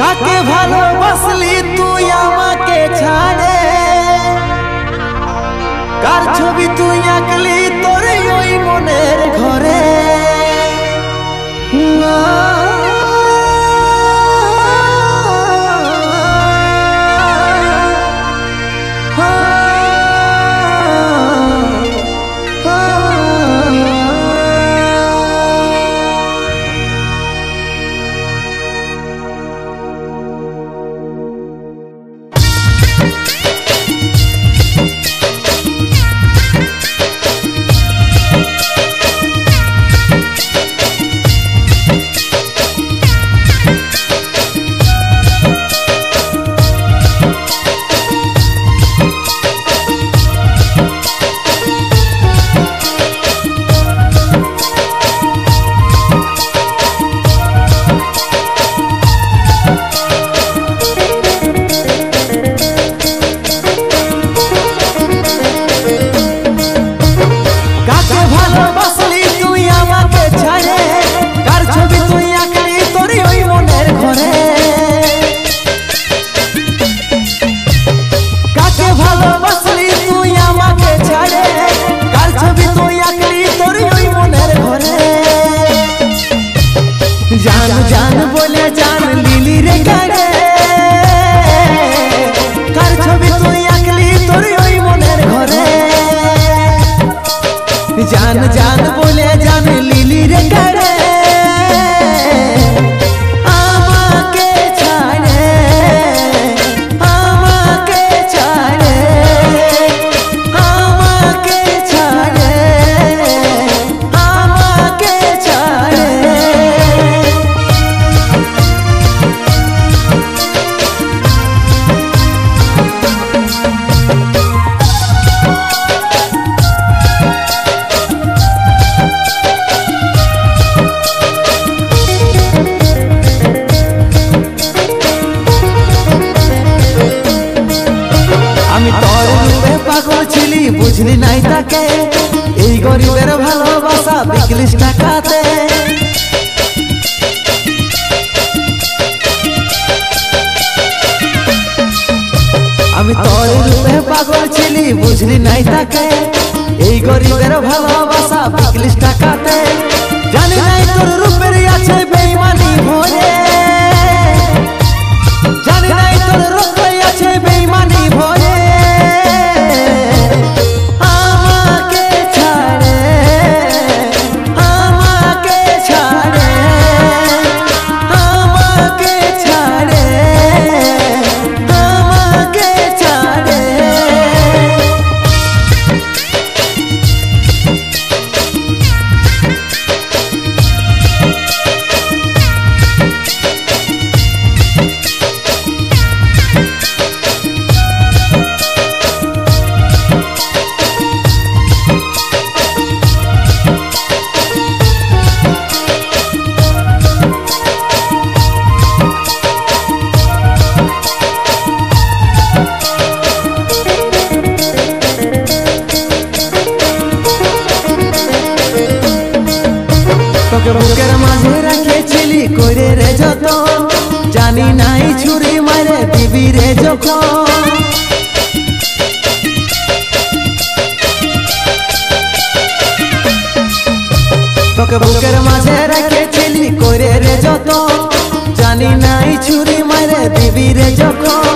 কাকে ভালোবাসলি তুই আমাকে ছাড়ে, কার ছবি তুই আঁকলি তোর ওই মনের ঘরে। जान जान बोले जान लिली रे गाड़े, कार छवि तुई आंकली तोर ओई मनेर घरे। जान जान बोले जान लिली रे गाड़े, আমাকে ছাড়ে আমাকে ছাড়ে আমাকে ছাড়ে আমাকে ছাড়ে। বুঝলি নাই তাকে এই গরিবের ভালোবাসা বিকলিস টাকাতে। আমি তোর রূপে পাগল ছিলি বুঝলি নাই তাকে এই গরিবের ভালোবাসা বিকলিস টাকাতে। জানি নাই তোর রূপের আছে বেঈমানি ভরে, জানি নাই তোর রূপে আছে বেঈমানি ভরে। বুকের মাঝে রাখেছিলি কইরে রে যতন, জানি নাই ছুরি মারে দিবি রে যখন। তোকে বুকের মাঝে রাখেছিলি কইরে রে যতন, জানি নাই ছুরি মারে দিবি রে যখন।